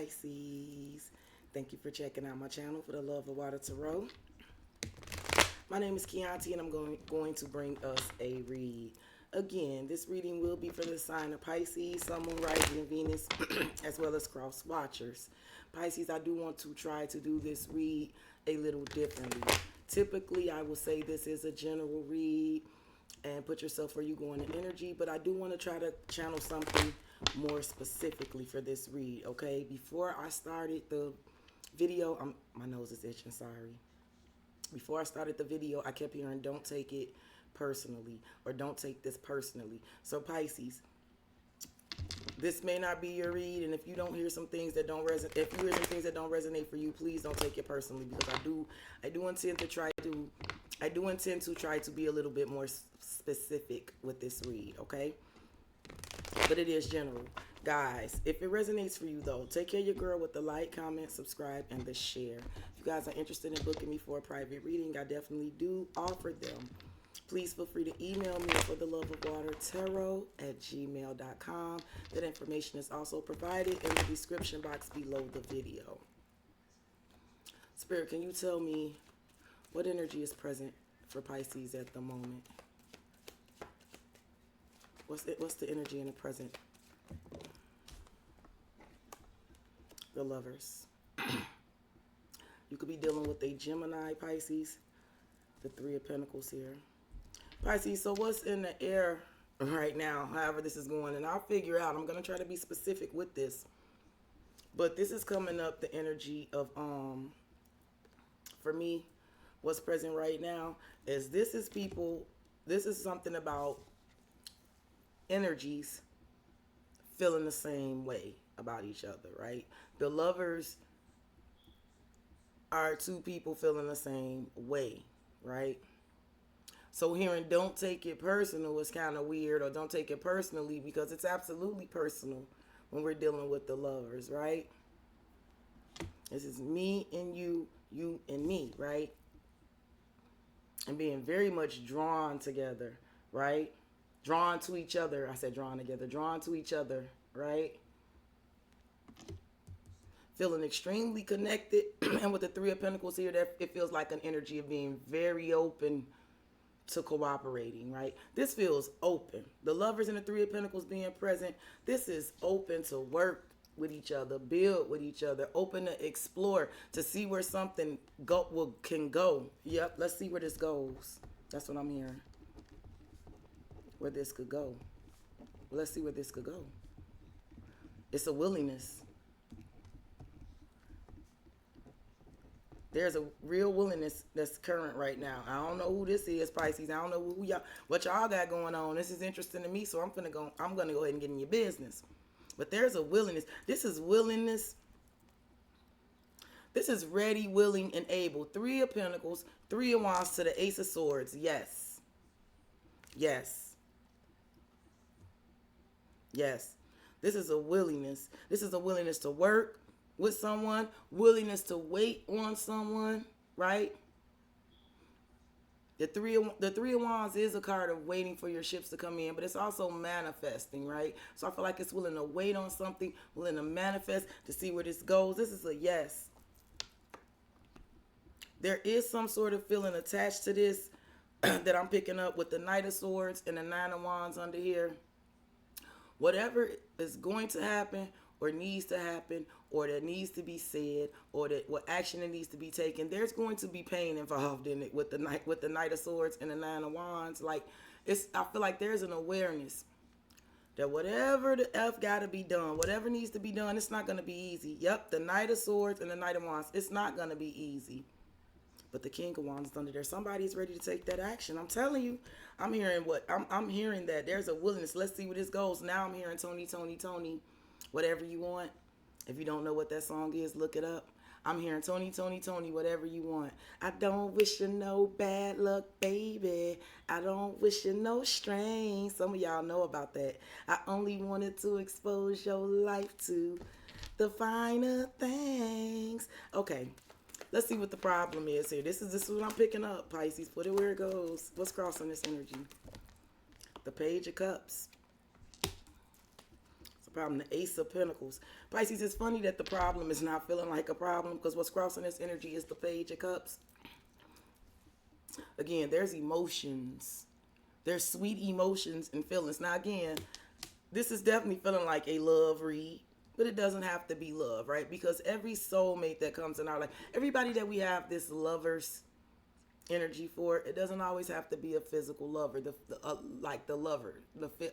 Pisces. Thank you for checking out my channel for the Love of Water Tarot. My name is Chianti and I'm going to bring us a read. Again, this reading will be for the sign of Pisces, Sun, Moon, Rising, and Venus, as well as cross watchers. Pisces, I do want to try to do this read a little differently. Typically, I will say this is a general read and put yourself where you go in the energy, but I do want to try to channel something more specifically for this read, okay? Before I started the video, my nose is itching, sorry. Before I started the video, I kept hearing, don't take it personally, or don't take this personally. So Pisces, this may not be your read, and if you don't hear some things that don't resonate, if you hear some things that don't resonate for you, please don't take it personally, because I do intend to try to be a little bit more specific with this read, okay? But it is general. Guys, if it resonates for you though, take care of your girl with the like, comment, subscribe, and the share. If you guys are interested in booking me for a private reading, I definitely do offer them. Please feel free to email me for the Love of Water Tarot at gmail.com. That information is also provided in the description box below the video. Spirit, can you tell me what energy is present for Pisces at the moment? What's the energy in the present? The Lovers. You could be dealing with a Gemini, Pisces. The Three of Pentacles here. Pisces, so what's in the air right now, however this is going? And I'll figure out. I'm going to try to be specific with this. But this is coming up, the energy of, for me, what's present right now is this is something about energies feeling the same way about each other, right? The Lovers are two people feeling the same way, right? So hearing don't take it personal is kind of weird, or don't take it personally, because it's absolutely personal when we're dealing with the Lovers, right? This is me and you, you and me, right? And being very much drawn together, right? Drawn to each other. I said drawn together. Drawn to each other, right? Feeling extremely connected. And with the Three of Pentacles here, that it feels like an energy of being very open to cooperating, right? This feels open. The Lovers and the Three of Pentacles being present, this is open to work with each other, build with each other, open to explore, to see where something can go. Yep, let's see where this goes. That's what I'm hearing. Where this could go. Let's see where this could go. It's a willingness. There's a real willingness that's current right now. I don't know who this is, Pisces. I don't know what y'all got going on. This is interesting to me, so I'm gonna go ahead and get in your business. But there's a willingness. This is willingness. This is ready, willing, and able. Three of Pentacles, Three of Wands to the Ace of Swords. Yes. Yes. Yes. This is a willingness. This is a willingness to work with someone, willingness to wait on someone, right? The three of Wands is a card of waiting for your ships to come in, but it's also manifesting, right? So I feel like it's willing to wait on something, willing to manifest to see where this goes. This is a yes. There is some sort of feeling attached to this that I'm picking up with the Knight of Swords and the Nine of Wands under here. Whatever is going to happen or needs to happen, or that needs to be said, or that what action that needs to be taken, there's going to be pain involved in it with the Knight of Swords and the Nine of Wands. Like, I feel like there's an awareness that whatever the F got to be done, whatever needs to be done, it's not going to be easy. Yep, the Knight of Swords and the Knight of Wands, it's not going to be easy. But the King of Wands is under there. Somebody's ready to take that action. I'm telling you, I'm hearing I'm hearing that there's a willingness. Let's see where this goes. Now I'm hearing Tony, Tony, Tony, whatever you want. If you don't know what that song is, look it up. I'm hearing Tony, Tony, Tony, whatever you want. I don't wish you no bad luck, baby. I don't wish you no strain. Some of y'all know about that. I only wanted to expose your life to the finer things. Okay. Let's see what the problem is here. This is what I'm picking up, Pisces. Put it where it goes. What's crossing this energy? The Page of Cups. problem? The Ace of Pentacles. Pisces, it's funny that the problem is not feeling like a problem, because what's crossing this energy is the Page of Cups. Again, there's emotions. There's sweet emotions and feelings. Now, again, this is definitely feeling like a love read, but it doesn't have to be love, right? Because every soulmate that comes in our life, everybody that we have this lover's energy for, it doesn't always have to be a physical lover, like the lover,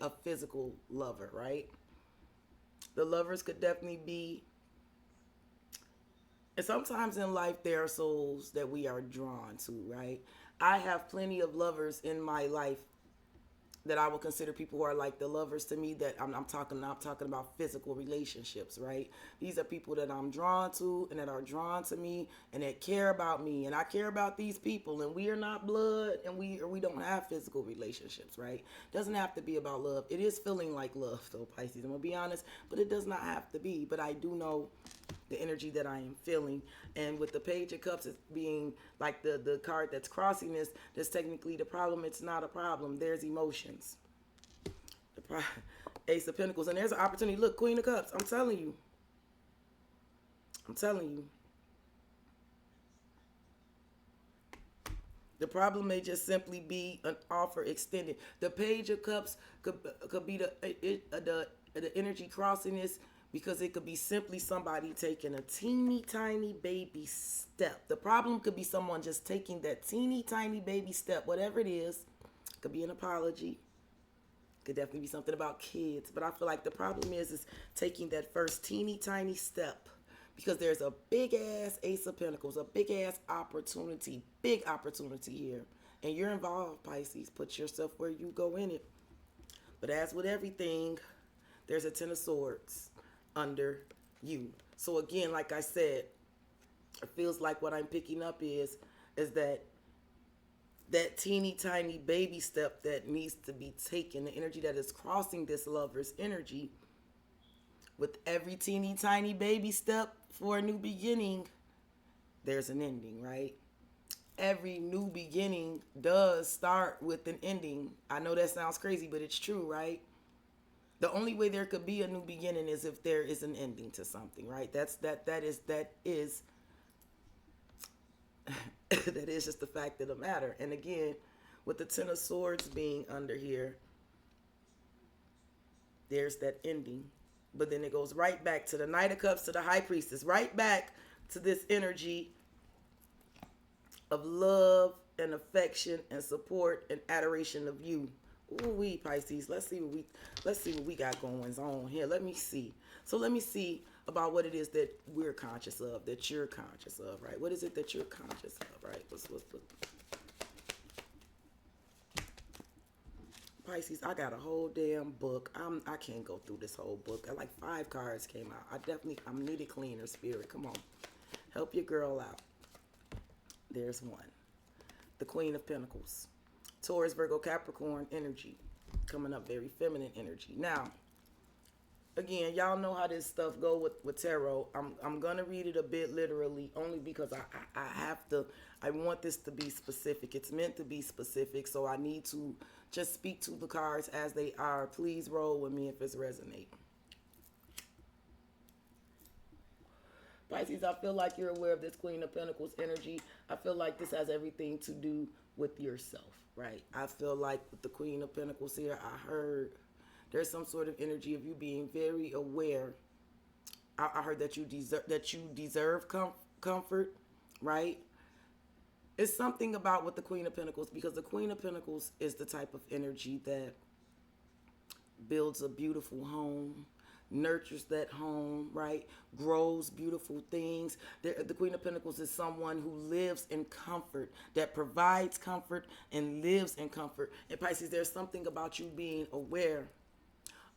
a physical lover, right? The lovers could definitely be, and sometimes in life there are souls that we are drawn to, right? I have plenty of lovers in my life that I would consider people who are like the lovers to me, that I'm talking about physical relationships, right? These are people that I'm drawn to and that are drawn to me and that care about me, and I care about these people, and we are not blood, and we don't have physical relationships, right? Doesn't have to be about love. It is feeling like love though, Pisces, I'm gonna be honest, but it does not have to be. But I do know the energy that I am feeling. And with the Page of Cups, it's being like the card that's crossing this, that's technically the problem. It's not a problem. There's emotions. Ace of Pentacles, and there's an opportunity. Look, Queen of Cups. I'm telling you. The problem may just simply be an offer extended. The Page of Cups could be the energy crossing this, because it could be simply somebody taking a teeny tiny baby step. The problem could be someone just taking that teeny tiny baby step, whatever it is. Could be an apology. Could definitely be something about kids. But I feel like the problem is taking that first teeny tiny step, because there's a big ass Ace of Pentacles, a big ass opportunity, big opportunity here. And you're involved, Pisces. Put yourself where you go in it. But as with everything, there's a Ten of Swords under you. So again, like I said, it feels like what I'm picking up is that teeny tiny baby step that needs to be taken, the energy that is crossing this lover's energy. With every teeny tiny baby step for a new beginning, there's an ending, right? Every new beginning does start with an ending. I know that sounds crazy, but it's true, right? The only way there could be a new beginning is if there is an ending to something, right? That is that is just the fact of the matter. And again, with the Ten of Swords being under here, there's that ending. But then it goes right back to the Knight of Cups, to the High Priestess, right back to this energy of love and affection and support and adoration of you. Ooh, Pisces. Let's see what we got going on here. Let me see. So let me see about what it is that we're conscious of, that you're conscious of, right? What is it that you're conscious of, right? What's Pisces, I got a whole damn book. I can't go through this whole book. Like 5 cards came out. I need a cleaner spirit. Come on. Help your girl out. There's one. The Queen of Pentacles. Taurus, Virgo, Capricorn energy. Coming up, very feminine energy. Now, again, y'all know how this stuff go with tarot. I'm going to read it a bit literally, only because I want this to be specific. It's meant to be specific, so I need to just speak to the cards as they are. Please roll with me if it's resonating. Pisces, I feel like you're aware of this Queen of Pentacles energy. I feel like this has everything to do with yourself, right? I feel like with the Queen of Pentacles here, I heard there's some sort of energy of you being very aware. I heard that you deserve comfort, right? It's something about with the Queen of Pentacles, because the Queen of Pentacles is the type of energy that builds a beautiful home, nurtures that home, right? Grows beautiful things. The Queen of Pentacles is someone who lives in comfort, that provides comfort and lives in comfort. And Pisces, there's something about you being aware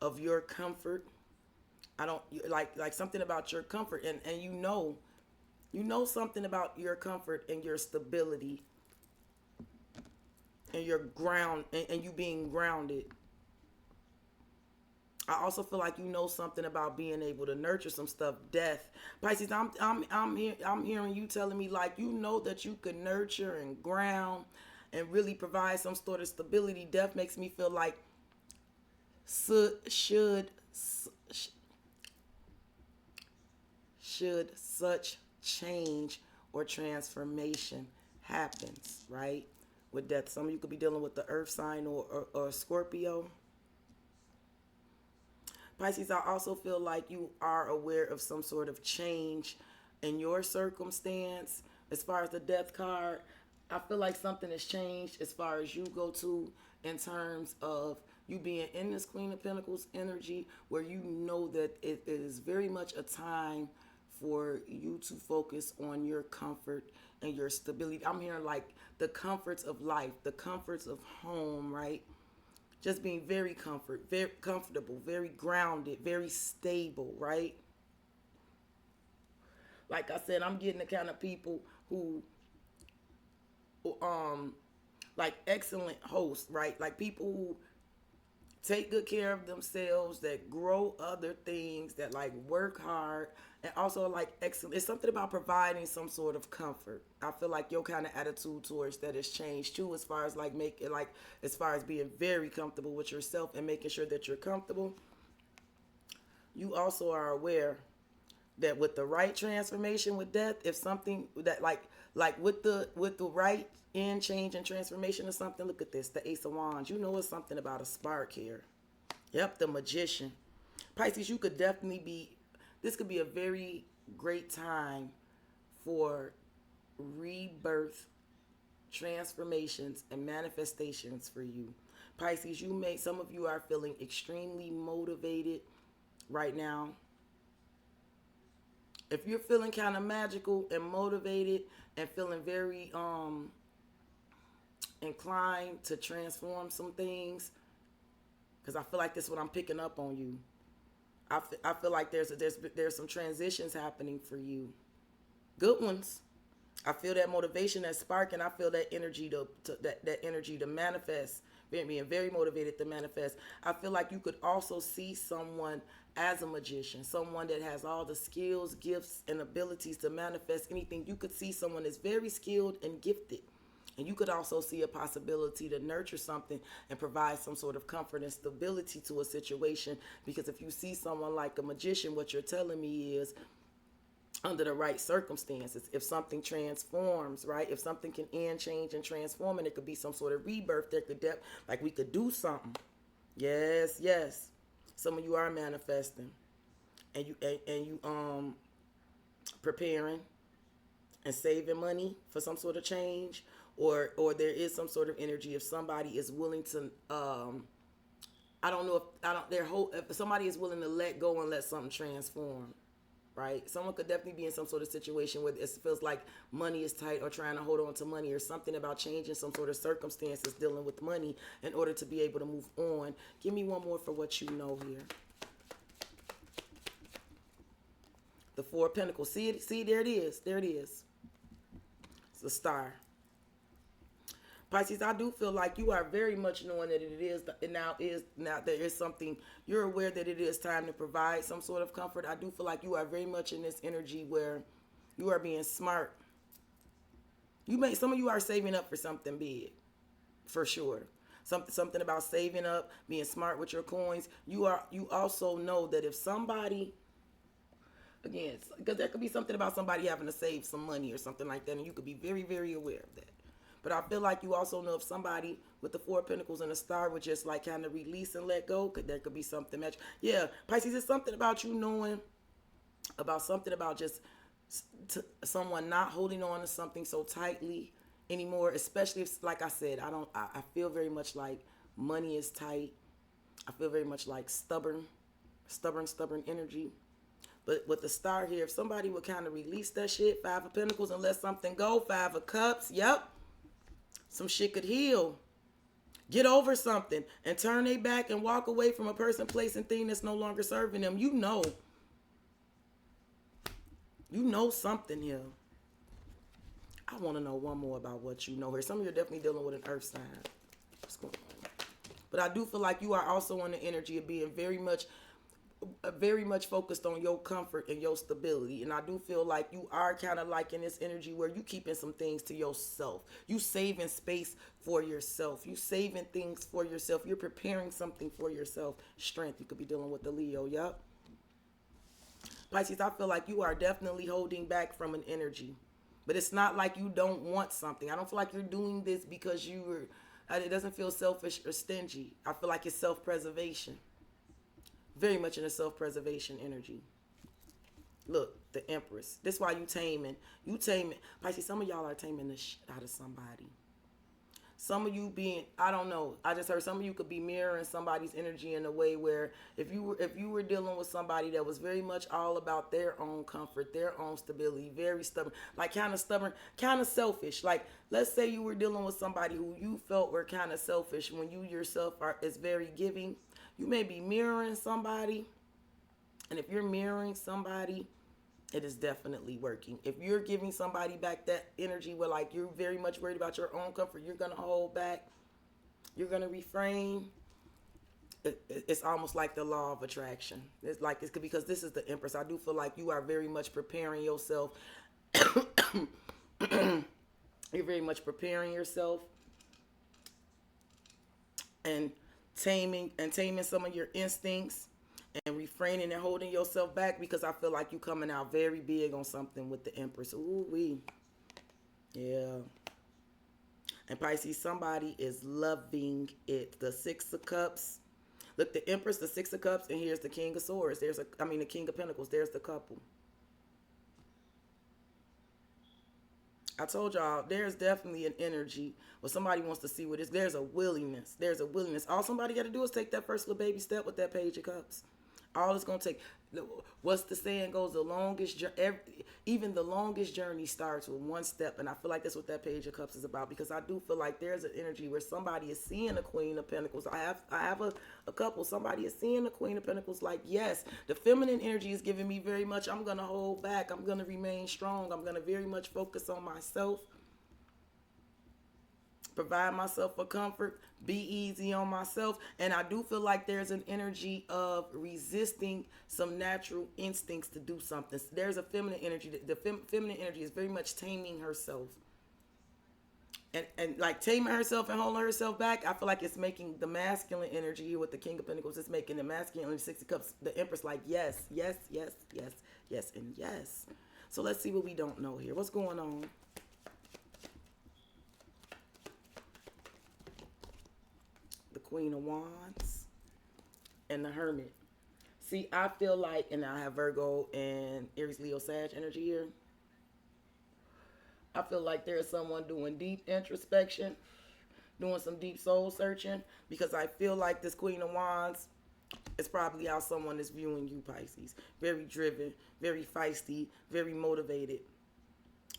of your comfort. I don't like something about your comfort, and you know something about your comfort and your stability and your ground and you being grounded. I also feel like you know something about being able to nurture some stuff. Death, Pisces. I'm hearing you telling me like you know that you can nurture and ground and really provide some sort of stability. Death makes me feel like should such change or transformation happens, right? With death. Some of you could be dealing with the earth sign or Scorpio. Pisces, I also feel like you are aware of some sort of change in your circumstance. As far as the death card, I feel like something has changed as far as you go to in terms of you being in this Queen of Pentacles energy where you know that it is very much a time for you to focus on your comfort and your stability. I'm hearing like the comforts of life, the comforts of home, right? Just being very comfortable, very grounded, very stable, right? Like I said, I'm getting the kind of people who like excellent hosts, right? Like people who take good care of themselves, that grow other things, that like work hard, and also like excellent. It's something about providing some sort of comfort. I feel like your kind of attitude towards that has changed too, as far as like as far as being very comfortable with yourself and making sure that you're comfortable. You also are aware that with the right transformation with death, if something that like with the right end change and transformation or something, look at this, the Ace of Wands. You know it's something about a spark here. Yep, the Magician. Pisces, you could definitely be, this could be a very great time for rebirth, transformations, and manifestations for you. Pisces, some of you are feeling extremely motivated right now. If you're feeling kind of magical and motivated and feeling very inclined to transform some things, because I feel like this is what I'm picking up on you. I feel like there's some transitions happening for you. Good ones. I feel that motivation, that spark, and I feel that energy that energy to manifest. Being very motivated to manifest. I feel like you could also see someone as a magician, someone that has all the skills, gifts, and abilities to manifest anything. You could see someone that's very skilled and gifted. And you could also see a possibility to nurture something and provide some sort of comfort and stability to a situation. Because if you see someone like a magician, what you're telling me is, under the right circumstances, if something transforms, right? If something can end, change, and transform, and it could be some sort of rebirth, there could like we could do something. Yes, yes. Some of you are manifesting, and you preparing and saving money for some sort of change, or there is some sort of energy if somebody is willing to if somebody is willing to let go and let something transform. Right? Someone could definitely be in some sort of situation where it feels like money is tight or trying to hold on to money or something about changing some sort of circumstances dealing with money in order to be able to move on. Give me one more for what you know here. The Four of Pentacles. See, there it is. There it is. It's a star. Pisces, I do feel like you are very much knowing that now there is something, you're aware that it is time to provide some sort of comfort. I do feel like you are very much in this energy where you are being smart. Some of you are saving up for something big, for sure. Something about saving up, being smart with your coins. You also know that if somebody, again, because there could be something about somebody having to save some money or something like that, and you could be very, very aware of that. But I feel like you also know if somebody with the Four of Pentacles and a star would just like kind of release and let go, there could be something that, yeah, Pisces, it's something about you knowing about something about just someone not holding on to something so tightly anymore, especially if, like I said, I feel very much like money is tight. I feel very much like stubborn energy. But with the star here, if somebody would kind of release that shit, Five of Pentacles, and let something go, Five of Cups, yep. Some shit could heal. Get over something and turn their back and walk away from a person, place, and thing that's no longer serving them. You know something here. I want to know one more about what you know here. Some of you are definitely dealing with an earth sign. What's going on? But I do feel like you are also on the energy of being very much focused on your comfort and your stability. And I do feel like you are kind of like in this energy where you keeping some things to yourself. You saving space for yourself. You saving things for yourself. You're preparing something for yourself. Strength. You could be dealing with the Leo. Yep. Pisces, I feel like you are definitely holding back from an energy. But it's not like you don't want something. I don't feel like you're doing this because you were, it doesn't feel selfish or stingy. I feel like it's self-preservation. Very much in a self-preservation energy. Look, the Empress. This is why you taming. You taming. Pisces, some of y'all are taming the shit out of somebody. Some of you being, I don't know. I just heard some of you could be mirroring somebody's energy in a way where if you were dealing with somebody that was very much all about their own comfort, their own stability, very stubborn, like kind of stubborn, kind of selfish. Like let's say you were dealing with somebody who you felt were kind of selfish when you yourself is very giving. You may be mirroring somebody, and if you're mirroring somebody, it is definitely working. If you're giving somebody back that energy where like you're very much worried about your own comfort, you're going to hold back, you're going to refrain. It's almost like the law of attraction. It's like it's because this is the Empress. I do feel like you are very much preparing yourself. You're very much preparing yourself and taming some of your instincts and refraining and holding yourself back, because I feel like you coming out very big on something with the Empress. Ooh wee. Yeah. And Pisces, somebody is loving it. The Six of Cups. Look, the Empress, the Six of Cups, and here's the King of Swords. The King of Pentacles. There's the couple. I told y'all, there's definitely an energy where somebody wants to see what it is. There's a willingness. There's a willingness. All somebody got to do is take that first little baby step with that Page of Cups. All it's going to take, what's the saying goes, even the longest journey starts with one step. And I feel like that's what that Page of Cups is about, because I do feel like there's an energy where somebody is seeing a Queen of Pentacles. I have a couple. Somebody is seeing the Queen of Pentacles like, yes, the feminine energy is giving me very much. I'm going to hold back. I'm going to remain strong. I'm going to very much focus on myself. Provide myself a comfort, be easy on myself. And I do feel like there's an energy of resisting some natural instincts to do something. There's a feminine energy. The feminine energy is very much taming herself. And like taming herself and holding herself back, I feel like it's making the masculine energy here with the King of Pentacles. It's making the masculine energy, Six of Cups, the Empress, like yes, yes, yes, yes, yes, and yes. So let's see what we don't know here. What's going on? Queen of Wands and the Hermit. See, I feel like, and I have Virgo and Aries, Leo, Sag energy here. I feel like there's someone doing deep introspection, doing some deep soul searching, because I feel like this Queen of Wands is probably how someone is viewing you, Pisces. Very driven, very feisty, very motivated,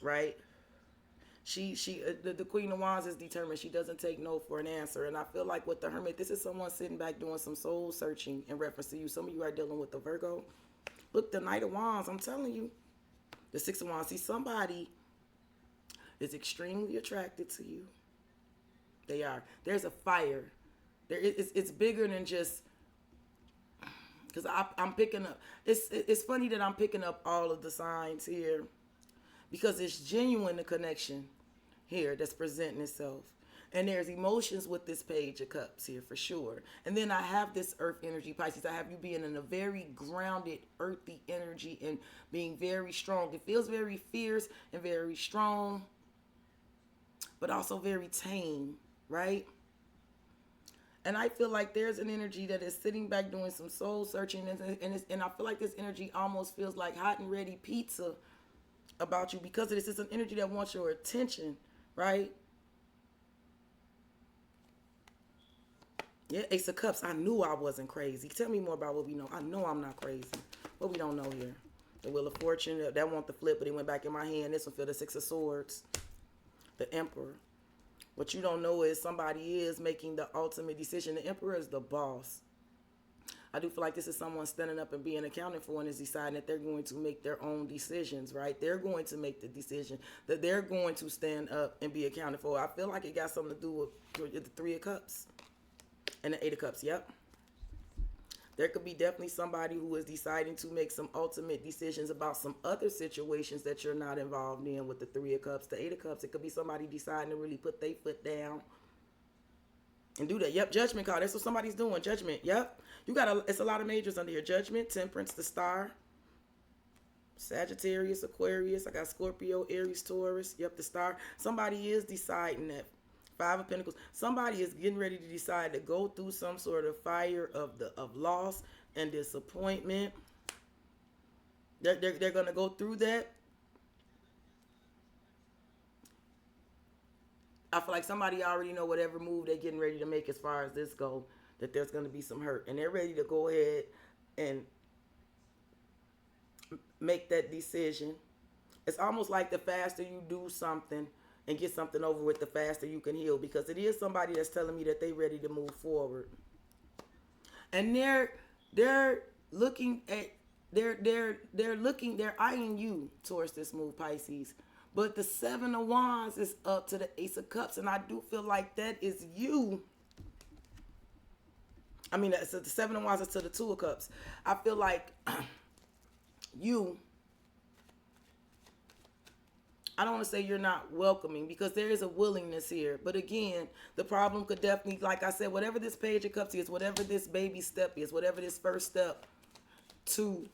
right? The Queen of Wands is determined. She doesn't take no for an answer. And I feel like with the Hermit, this is someone sitting back doing some soul searching in reference to you. Some of you are dealing with the Virgo. Look, the Knight of Wands, I'm telling you. The Six of Wands. See, somebody is extremely attracted to you. They are. There's a fire. It's bigger than just, because I'm picking up. It's funny that I'm picking up all of the signs here, because it's genuine, the connection here that's presenting itself. And there's emotions with this Page of Cups here for sure. And then I have this earth energy, Pisces. I have you being in a very grounded, earthy energy and being very strong. It feels very fierce and very strong, but also very tame, right? And I feel like there's an energy that is sitting back doing some soul searching. And I feel like this energy almost feels like hot and ready pizza about you, because this is an energy that wants your attention, right? Yeah, Ace of Cups. I knew I wasn't crazy. Tell me more about what we know. I know I'm not crazy. What we don't know here. The Wheel of Fortune. That want the flip, but it went back in my hand. This one feel the Six of Swords. The Emperor. What you don't know is somebody is making the ultimate decision. The Emperor is the boss. I do feel like this is someone standing up and being accounted for and is deciding that they're going to make their own decisions, right? They're going to make the decision that they're going to stand up and be accounted for. I feel like it got something to do with the Three of Cups and the Eight of Cups. Yep. There could be definitely somebody who is deciding to make some ultimate decisions about some other situations that you're not involved in with the Three of Cups. The Eight of Cups, it could be somebody deciding to really put their foot down and do that. Yep, Judgment card. That's what somebody's doing. Judgment. Yep. It's a lot of majors under here. Judgment, Temperance, the Star. Sagittarius, Aquarius. I got Scorpio, Aries, Taurus. Yep, the star. Somebody is deciding that. Five of Pentacles. Somebody is getting ready to decide to go through some sort of fire of loss and disappointment. They're going to go through that. I feel like somebody already know whatever move they're getting ready to make as far as this go, that there's going to be some hurt. And they're ready to go ahead and make that decision. It's almost like the faster you do something and get something over with, the faster you can heal. Because it is somebody that's telling me that they're ready to move forward. And they're looking at they're eyeing you towards this move, Pisces. But the Seven of Wands is up to the Ace of Cups, and I do feel like that is you. I mean, so the Seven of Wands is to the Two of Cups. I feel like you, I don't want to say you're not welcoming, because there is a willingness here. But again, the problem could definitely, like I said, whatever this Page of Cups is, whatever this baby step is, whatever this first step to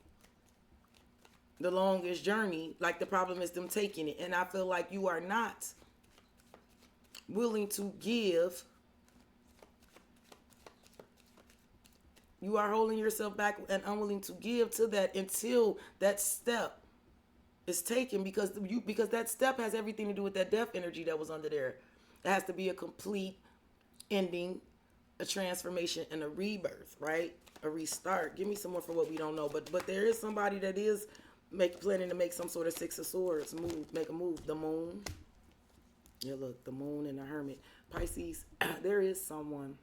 the longest journey, like the problem is them taking it. And I feel like you are not willing to give. You are holding yourself back and unwilling to give to that until that step is taken, because that step has everything to do with that death energy that was under there. It has to be a complete ending, a transformation, and a rebirth, right? A restart. Give me some more for what we don't know. But there is somebody that is planning to make some sort of Six of Swords move, make a move. The Moon. Yeah, look, the Moon and the Hermit. Pisces, there is someone,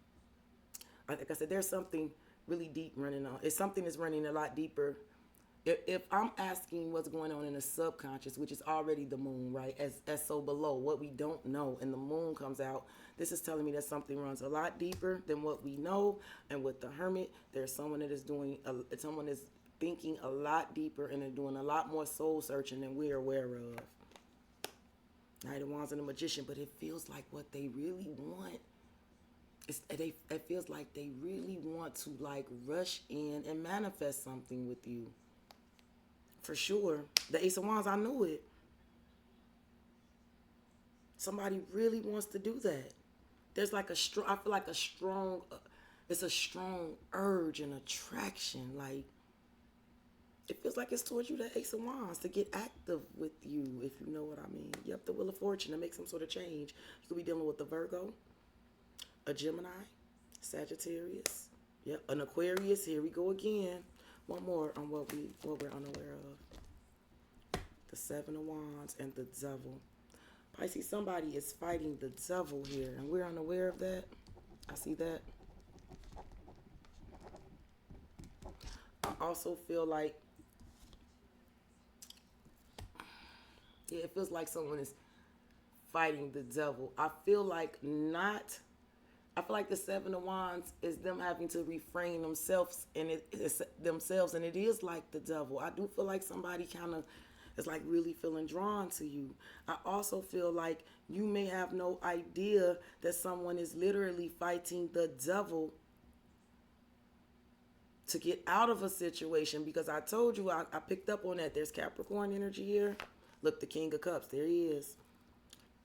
like I said, there's something really deep running on. It's something that's running a lot deeper. If I'm asking what's going on in the subconscious, which is already the Moon, right? As so below, what we don't know, and the Moon comes out, this is telling me that something runs a lot deeper than what we know. And with the Hermit, there's someone that is someone is thinking a lot deeper and they're doing a lot more soul searching than we're aware of. Knight of Wands and the Magician, but it feels like what they really want. It feels like they really want to like rush in and manifest something with you. For sure. The Ace of Wands, I knew it. Somebody really wants to do that. There's like I feel like it's a strong urge and attraction. Like, it feels like it's towards you, the Ace of Wands, to get active with you, if you know what I mean. You have the Wheel of Fortune to make some sort of change. You could be dealing with a Virgo, a Gemini, Sagittarius, yep, an Aquarius. Here we go again. One more on what we're unaware of. The Seven of Wands and the Devil. Pisces, somebody is fighting the Devil here, and we're unaware of that. I see that. I also feel like, yeah, it feels like someone is fighting the Devil. I feel like the Seven of Wands is them having to refrain themselves, and it is like the Devil. I do feel like somebody kind of is like really feeling drawn to you. I also feel like you may have no idea that someone is literally fighting the Devil to get out of a situation, because I told you, I picked up on that. There's Capricorn energy here. Look, the King of Cups, there he is.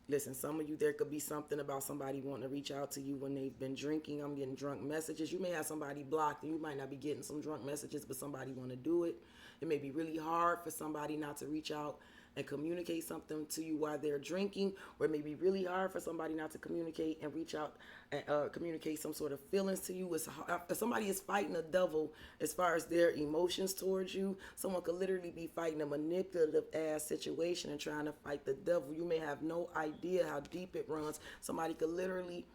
Listen, some of you, there could be something about somebody wanting to reach out to you when they've been drinking. I'm getting drunk messages. You may have somebody blocked, and you might not be getting some drunk messages, but somebody want to do it. It may be really hard for somebody not to reach out and communicate something to you while they're drinking, or it may be really hard for somebody not to communicate and reach out and communicate some sort of feelings to you. If somebody is fighting a Devil as far as their emotions towards you, someone could literally be fighting a manipulative ass situation and trying to fight the Devil. You may have no idea how deep it runs. Somebody could literally,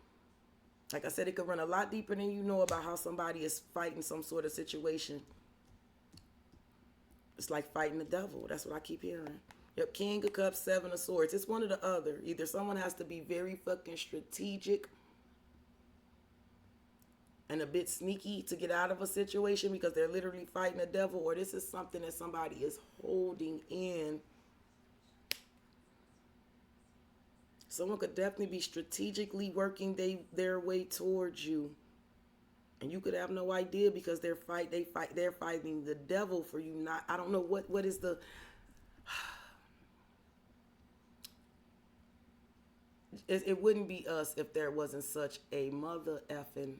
like I said, it could run a lot deeper than you know about how somebody is fighting some sort of situation. It's like fighting the Devil. That's what I keep hearing. Yep, King of Cups, Seven of Swords. It's one or the other. Either someone has to be very fucking strategic and a bit sneaky to get out of a situation because they're literally fighting the Devil, or this is something that somebody is holding in. Someone could definitely be strategically working their way towards you. And you could have no idea because they're fighting the Devil for you. I don't know what is the it wouldn't be us if there wasn't such a mother effing.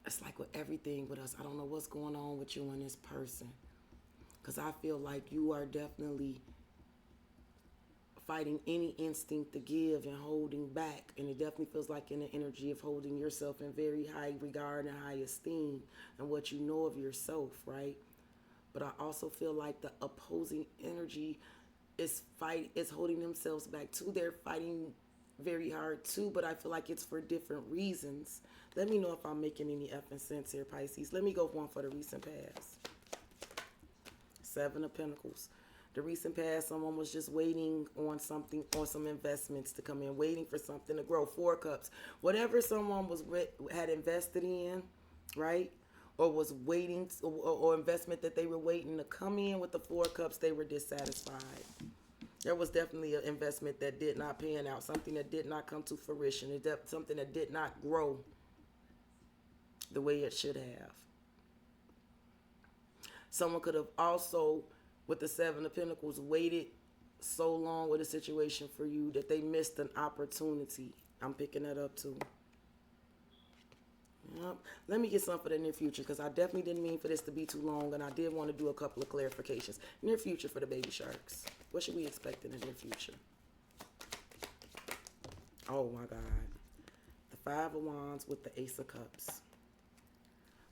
It's like with everything with us. I don't know what's going on with you and this person. Because I feel like you are definitely fighting any instinct to give and holding back. And it definitely feels like in the energy of holding yourself in very high regard and high esteem and what you know of yourself, right? But I also feel like the opposing energy is holding themselves back too. They're fighting very hard too, but I feel like it's for different reasons. Let me know if I'm making any effing sense here, Pisces. Let me go one for the recent past. Seven of Pentacles. The recent past, someone was just waiting on something, on some investments to come in, waiting for something to grow. Four Cups. Whatever someone had invested in, right? Or was waiting, or investment that they were waiting to come in with the Four Cups, they were dissatisfied. There was definitely an investment that did not pan out, something that did not come to fruition, something that did not grow the way it should have. Someone could have also, with the Seven of Pentacles, waited so long with a situation for you that they missed an opportunity. I'm picking that up too. Yep. Let me get some for the near future, because I definitely didn't mean for this to be too long, and I did want to do a couple of clarifications. Near future for the baby sharks. What should we expect in the near future? Oh my God. The Five of Wands with the Ace of Cups.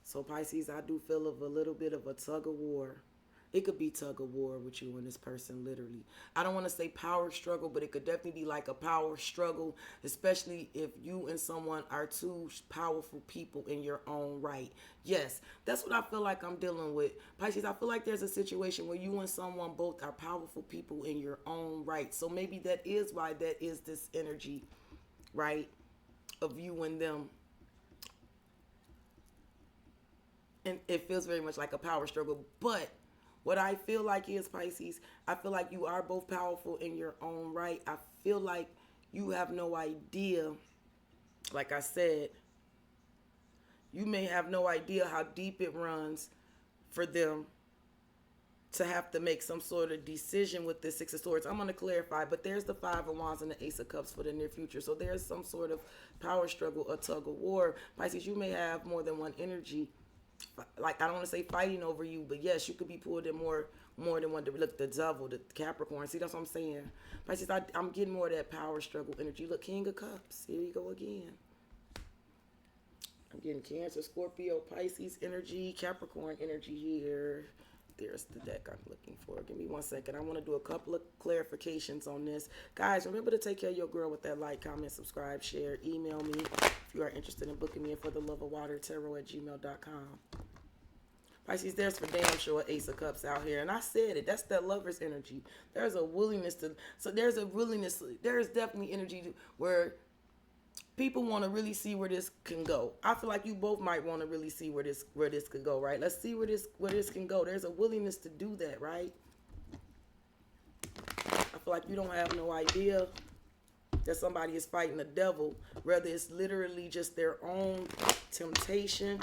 So Pisces, I do feel of a little bit of a tug of war. It could be tug of war with you and this person, literally. I don't want to say power struggle, but it could definitely be like a power struggle, especially if you and someone are two powerful people in your own right. Yes, that's what I feel like I'm dealing with. Pisces, I feel like there's a situation where you and someone both are powerful people in your own right. So maybe that is why that is this energy, right, of you and them. And it feels very much like a power struggle, but what I feel like is, Pisces, I feel like you are both powerful in your own right. I feel like you have no idea, like I said, you may have no idea how deep it runs for them to have to make some sort of decision with this Six of Swords. I'm going to clarify, but there's the Five of Wands and the Ace of Cups for the near future. So there's some sort of power struggle, a tug of war. Pisces, you may have more than one energy. Like, I don't want to say fighting over you, but yes, you could be pulled in more than one. Look, the Devil, the Capricorn. See, that's what I'm saying. Pisces, I'm getting more of that power struggle energy. Look, King of Cups. Here you go again. I'm getting Cancer, Scorpio, Pisces energy, Capricorn energy here. There's the deck I'm looking for. Give me 1 second. I want to do a couple of clarifications on this. Guys, remember to take care of your girl with that like, comment, subscribe, share. Email me if you are interested in booking me in for the love of water tarot@gmail.com. Pisces, there's for damn sure an Ace of Cups out here. And I said it. That's that lover's energy. There's a willingness to... So there's a willingness... There's definitely energy where people want to really see where this can go. I feel like you both might want to really see where this could go, right? Let's see where this can go. There's a willingness to do that, right? I feel like you don't have no idea that somebody is fighting the devil, whether it's literally just their own temptation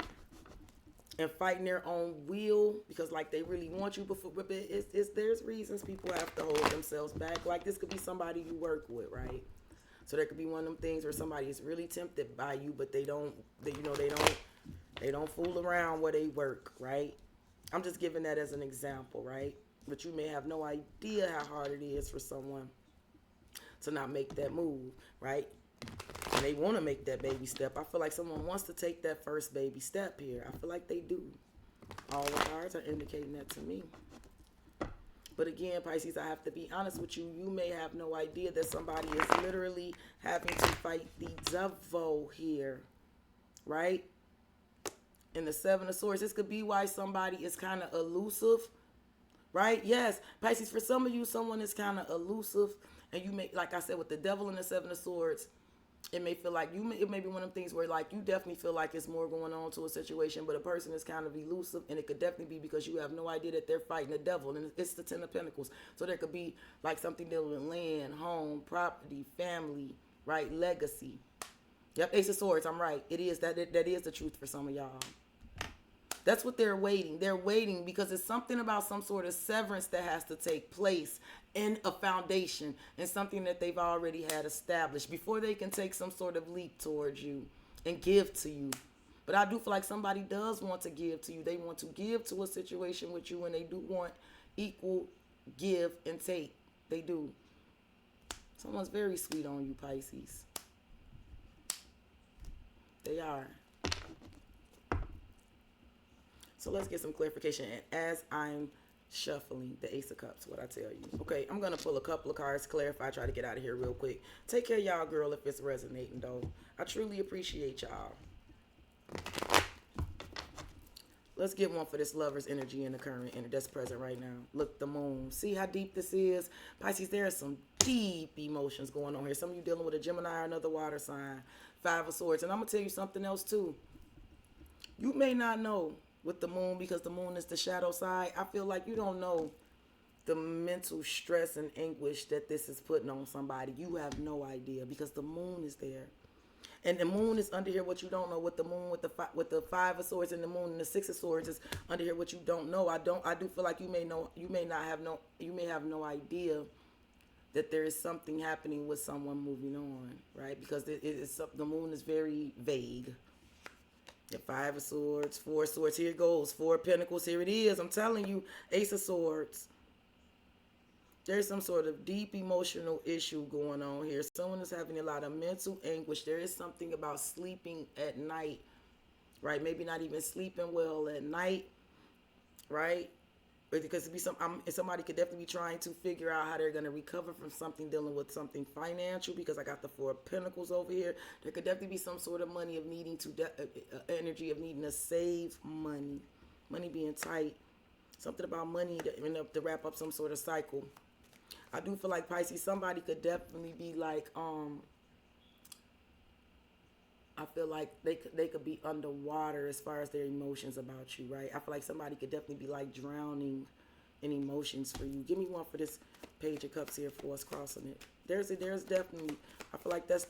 and fighting their own will because like they really want you before, but there's reasons people have to hold themselves back. Like this could be somebody you work with, right? So there could be one of them things where somebody is really tempted by you, but they don't fool around where they work, right? I'm just giving that as an example, right? But you may have no idea how hard it is for someone to not make that move, right? And they want to make that baby step. I feel like someone wants to take that first baby step here. I feel like they do. All the cards are indicating that to me. But again, Pisces, I have to be honest with you. You may have no idea that somebody is literally having to fight the devil here, right? In the Seven of Swords, this could be why somebody is kind of elusive, right? Yes, Pisces, for some of you, someone is kind of elusive. And you may, like I said, with the devil and the Seven of Swords, it may feel like it may be one of them things where like you definitely feel like it's more going on to a situation, but a person is kind of elusive, and it could definitely be because you have no idea that they're fighting the devil, and it's the Ten of Pentacles. So there could be like something dealing with land, home, property, family, right, legacy. Yep, Ace of Swords. I'm right. It is that is the truth for some of y'all. That's what they're waiting. They're waiting because it's something about some sort of severance that has to take place in a foundation and something that they've already had established before they can take some sort of leap towards you and give to you. But I do feel like somebody does want to give to you. They want to give to a situation with you, and they do want equal give and take. They do. Someone's very sweet on you, Pisces. They are. So let's get some clarification. And as I'm shuffling the Ace of Cups, what I tell you. Okay, I'm going to pull a couple of cards to clarify, try to get out of here real quick. Take care of y'all, girl, if it's resonating, though. I truly appreciate y'all. Let's get one for this lover's energy and the current energy that's present right now. Look, the moon. See how deep this is? Pisces, there are some deep emotions going on here. Some of you dealing with a Gemini or another water sign. Five of Swords. And I'm going to tell you something else, too. You may not know with the moon, because the moon is the shadow side. I feel like you don't know the mental stress and anguish that this is putting on somebody. You have no idea because the moon is there. And the moon is under here what you don't know. With the moon, with the Five of Swords and the moon and the Six of Swords is under here what you don't know. I do feel like you may have no idea that there is something happening with someone moving on, right? Because the moon is very vague. The Five of Swords, Four of Swords, here it goes. Four of Pentacles, here it is. I'm telling you, Ace of Swords. There's some sort of deep emotional issue going on here. Someone is having a lot of mental anguish. There is something about sleeping at night, right? Maybe not even sleeping well at night, right? Because somebody could definitely be trying to figure out how they're going to recover from something, dealing with something financial, because I got the Four of Pentacles over here. There could definitely be some sort of money of needing to, energy of needing to save money. Money being tight. Something about money to wrap up some sort of cycle. I do feel like, Pisces, somebody could definitely be like, I feel like they could be underwater as far as their emotions about you, right? I feel like somebody could definitely be like drowning in emotions for you. Give me one for this Page of Cups here for us crossing it. There's definitely, I feel like that's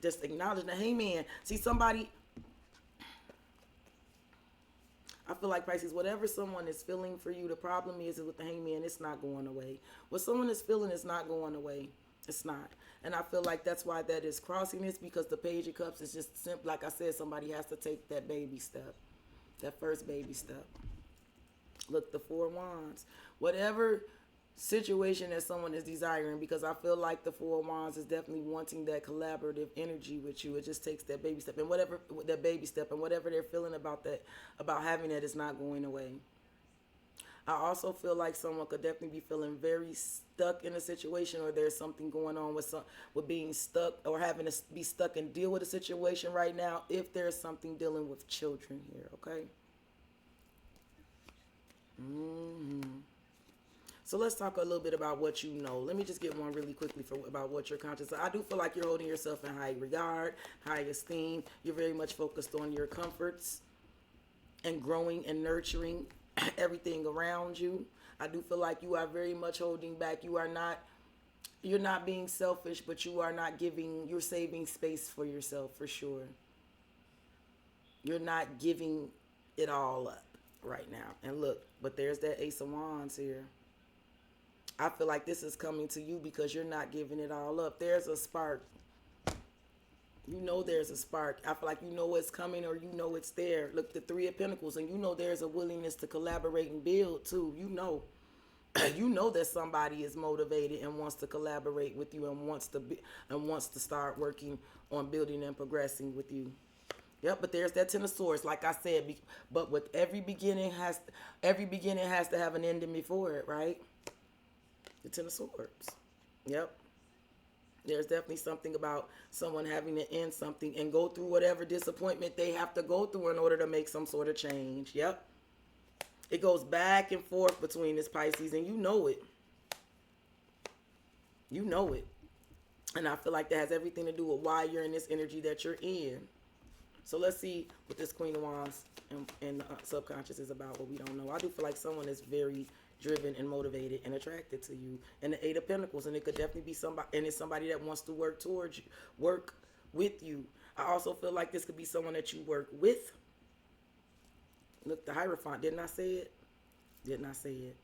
just acknowledging the Hangman. See, somebody, I feel like, Pisces, whatever someone is feeling for you, the problem is with the Hangman, it's not going away. What someone is feeling is not going away. It's not. And I feel like that's why that is crossing this, because the Page of Cups is just simple. Like I said, somebody has to take that baby step, that first baby step. Look, the Four of Wands. Whatever situation that someone is desiring, because I feel like the Four of Wands is definitely wanting that collaborative energy with you. It just takes that baby step, and whatever that baby step, and whatever they're feeling about that, about having that, is not going away. I also feel like someone could definitely be feeling very stuck in a situation, or there's something going on with being stuck, or having to be stuck and deal with a situation right now, if there's something dealing with children here, okay? So let's talk a little bit about what you know. Let me just get one really quickly about what you're conscious of. I do feel like you're holding yourself in high regard, high esteem. You're very much focused on your comforts and growing and nurturing everything around you. I do feel like you are very much holding back. You're not being selfish, but you're saving space for yourself, for sure. You're not giving it all up right now. And look, but there's that Ace of Wands here. I feel like this is coming to you because you're not giving it all up. There's a spark. You know there's a spark. I feel like you know it's coming, or you know it's there. Look, the Three of Pentacles, and you know there's a willingness to collaborate and build too. You know. You know that somebody is motivated and wants to collaborate with you, and wants to start working on building and progressing with you. Yep, but there's that Ten of Swords, like I said. But with every beginning has to have an ending before it, right? The Ten of Swords. Yep. There's definitely something about someone having to end something and go through whatever disappointment they have to go through in order to make some sort of change. Yep. It goes back and forth between this, Pisces, and you know it. You know it. And I feel like that has everything to do with why you're in this energy that you're in. So let's see what this Queen of Wands and the subconscious is about, what we don't know. I do feel like someone is very driven and motivated and attracted to you. And the Eight of Pentacles, and it could definitely be somebody, and it's somebody that wants to work towards you, work with you. I also feel like this could be someone that you work with. Look, the Hierophant. Didn't I say it? Didn't I say it?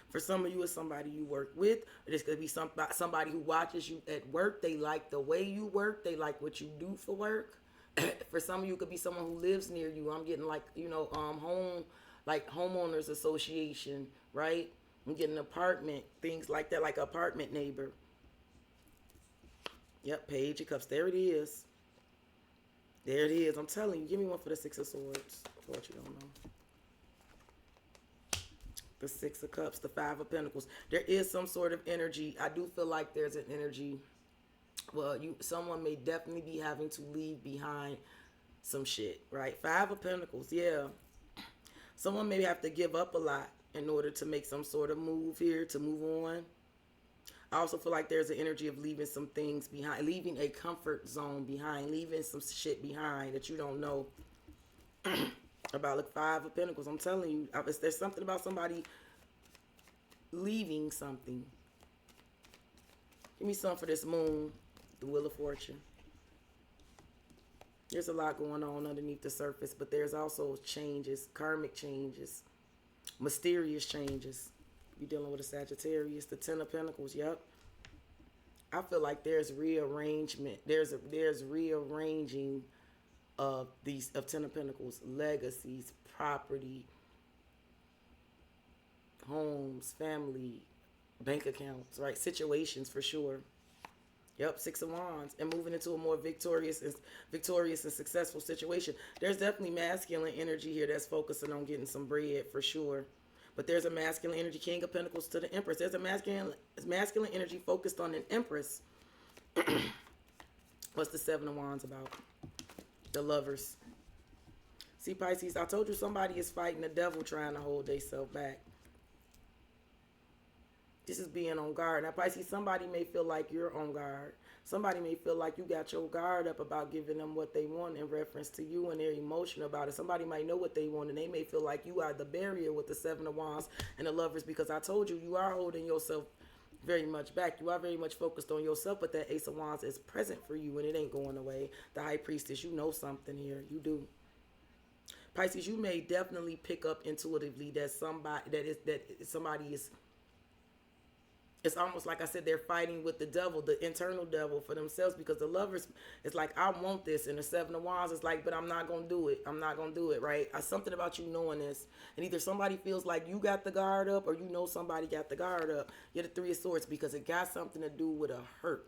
For some of you, it's somebody you work with. It's going to be somebody who watches you at work. They like the way you work. They like what you do for work. For some of you, it could be someone who lives near you. I'm getting like, like homeowners association, right? I'm getting an apartment, things like that, like an apartment neighbor. Yep, Page of Cups. There it is. There it is. I'm telling you. Give me one for the Six of Swords. For what you don't know. The Six of Cups, the Five of Pentacles. There is some sort of energy. I do feel like there's an energy. Well, someone may definitely be having to leave behind some shit, right? Five of Pentacles, yeah. Someone may have to give up a lot in order to make some sort of move here, to move on. I also feel like there's an energy of leaving some things behind, leaving a comfort zone behind, leaving some shit behind that you don't know about. Look, Five of Pentacles. I'm telling you, there's something about somebody leaving something. Give me some for this Moon, the Wheel of Fortune. There's a lot going on underneath the surface, but there's also changes, karmic changes, mysterious changes. You're dealing with a Sagittarius, the Ten of Pentacles. Yep. I feel like there's rearrangement. There's rearranging of Ten of Pentacles, legacies, property, homes, family, bank accounts, right? Situations for sure. Yep, Six of Wands, and moving into a more victorious and successful situation. There's definitely masculine energy here that's focusing on getting some bread for sure. But there's a masculine energy, King of Pentacles to the Empress. There's a masculine energy focused on an Empress. What's the Seven of Wands about? The Lovers. See, Pisces, I told you somebody is fighting the devil trying to hold themselves back. This is being on guard. Now, Pisces, somebody may feel like you're on guard. Somebody may feel like you got your guard up about giving them what they want in reference to you, and they're emotional about it. Somebody might know what they want, and they may feel like you are the barrier with the Seven of Wands and the Lovers, because I told you, you are holding yourself very much back. You are very much focused on yourself, but that Ace of Wands is present for you, and it ain't going away. The High Priestess, you know something here. You do. Pisces, you may definitely pick up intuitively that somebody is. It's almost like I said, they're fighting with the devil, the internal devil for themselves, because the Lovers, it's like, I want this. And the Seven of Wands is like, but I'm not going to do it. I'm not going to do it, right? Something about you knowing this. And either somebody feels like you got the guard up, or you know somebody got the guard up. You're the Three of Swords, because it got something to do with a hurt.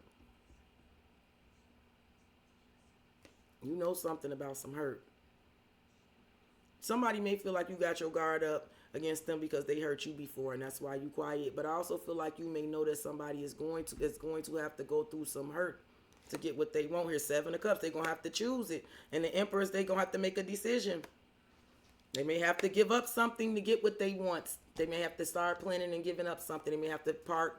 You know something about some hurt. Somebody may feel like you got your guard up against them because they hurt you before, and that's why you quiet. But I also feel like you may know that somebody is going to have to go through some hurt to get what they want here. Seven of Cups, they're going to have to choose it. And the Empress, they're going to have to make a decision. They may have to give up something to get what they want. They may have to start planning and giving up something. They may have to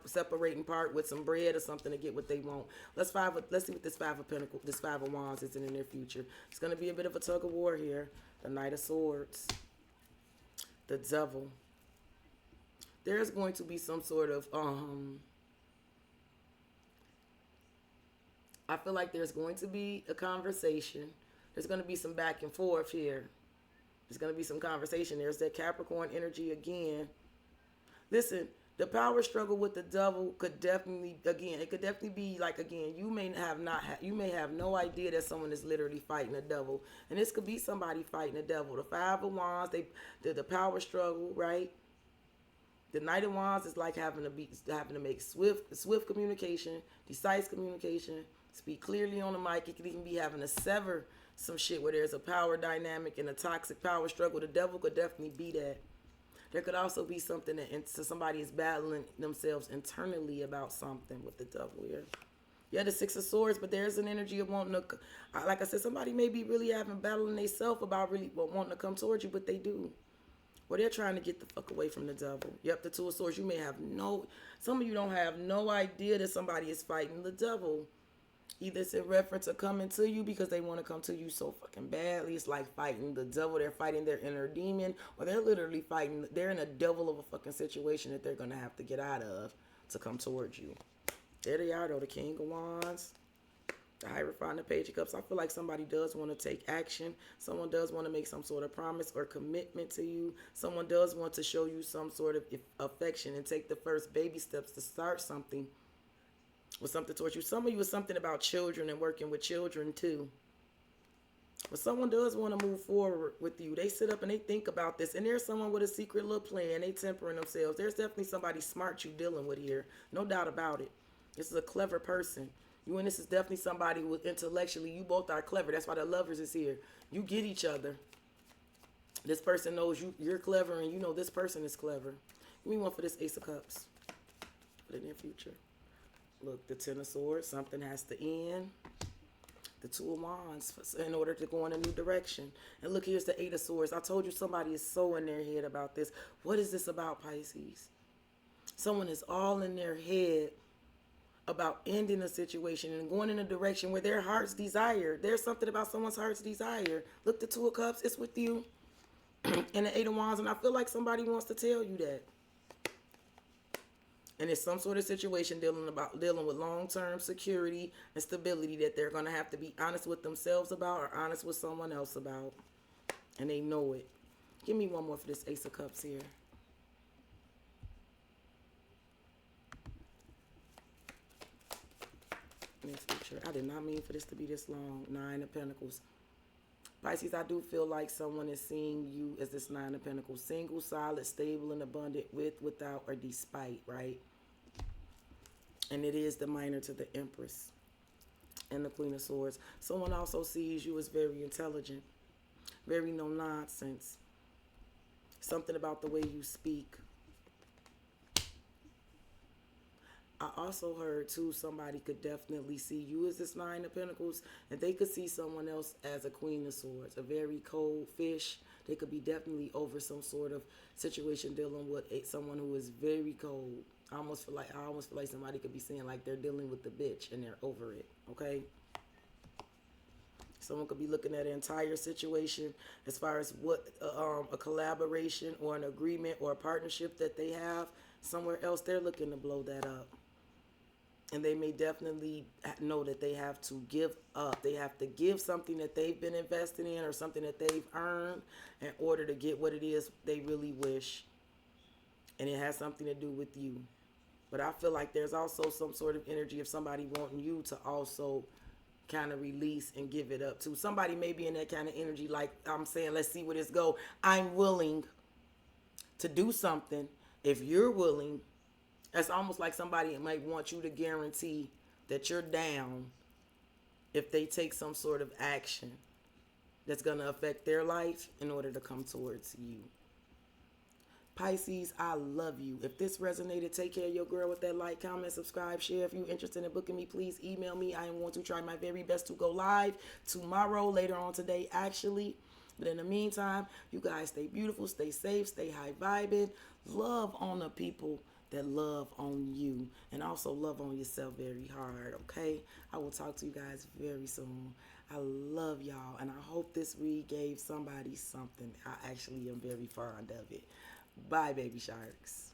separate and part with some bread or something to get what they want. Let's see what this Five of Pentacles, this Five of Wands is in their future. It's going to be a bit of a tug of war here. The Knight of Swords. The Devil. There's going to be some sort of, I feel like there's going to be a conversation. There's going to be some back and forth here. There's going to be some conversation. There's that Capricorn energy again. Listen, the power struggle with the devil could definitely, again, it could definitely be like, again, you may have no idea that someone is literally fighting the devil. And this could be somebody fighting the devil. The Five of Wands, the power struggle, right? The Knight of Wands is like having to make swift communication, decisive communication, speak clearly on the mic. It could even be having to sever some shit where there's a power dynamic and a toxic power struggle. The devil could definitely be that. There could also be something that somebody is battling themselves internally about something with the devil here. Yeah, the Six of Swords, but there's an energy of wanting to, like I said, somebody may be really battling themselves about really wanting to come towards you, but they do. Or they're trying to get the fuck away from the devil. Yep, the Two of Swords, some of you don't have no idea that somebody is fighting the devil. Either it's in reference to coming to you because they want to come to you so fucking badly. It's like fighting the devil. They're fighting their inner demon. Or they're literally fighting. They're in a devil of a fucking situation that they're going to have to get out of to come towards you. There they are, though. The King of Wands. The Hierophant, the Page of Cups. I feel like somebody does want to take action. Someone does want to make some sort of promise or commitment to you. Someone does want to show you some sort of affection and take the first baby steps to start something with something towards you. Some of you is something about children and working with children too. But someone does want to move forward with you. They sit up and they think about this. And there's someone with a secret little plan. They tempering themselves. There's definitely somebody smart you dealing with here. No doubt about it. This is a clever person. You and this is definitely somebody with intellectually. You both are clever. That's why the lovers is here. You get each other. This person knows you're clever and you know this person is clever. Give me one for this Ace of Cups. For the near future. Look, the Ten of Swords. Something has to end. The Two of Wands in order to go in a new direction. And look, here's the Eight of Swords. I told you somebody is so in their head about this. What is this about, Pisces? Someone is all in their head about ending a situation and going in a direction where their heart's desire. There's something about someone's heart's desire. Look, the Two of Cups, it's with you. And the Eight of Wands, and I feel like somebody wants to tell you that. And it's some sort of situation dealing with long-term security and stability that they're going to have to be honest with themselves about or honest with someone else about. And they know it. Give me one more for this Ace of Cups here. Next picture. I did not mean for this to be this long. Nine of Pentacles. Pisces, I do feel like someone is seeing you as this Nine of Pentacles. Single, solid, stable, and abundant with, without, or despite, right? And it is the minor to the Empress and the Queen of Swords. Someone also sees you as very intelligent, very no nonsense. Something about the way you speak. I also heard too, somebody could definitely see you as this Nine of Pentacles, and they could see someone else as a Queen of Swords, a very cold fish. They could be definitely over some sort of situation dealing with someone who is very cold. I almost feel like somebody could be saying like they're dealing with the bitch and they're over it. Okay. Someone could be looking at an entire situation as far as what a collaboration or an agreement or a partnership that they have somewhere else. They're looking to blow that up. And they may definitely know that they have to give up. They have to give something that they've been investing in or something that they've earned in order to get what it is they really wish. And it has something to do with you. But I feel like there's also some sort of energy of somebody wanting you to also kind of release and give it up to. Somebody may be in that kind of energy like I'm saying, let's see where this go. I'm willing to do something if you're willing. That's almost like somebody might want you to guarantee that you're down if they take some sort of action that's going to affect their life in order to come towards you. Pisces, I love you. If this resonated, take care of your girl with that like, comment, subscribe, share. If you're interested in booking me, please email me. I am going to try my very best to go live tomorrow, later on today, actually. But in the meantime, you guys stay beautiful, stay safe, stay high vibing. Love on the people that love on you. And also love on yourself very hard, okay? I will talk to you guys very soon. I love y'all. And I hope this read gave somebody something. I actually am very fond of it. Bye, baby sharks.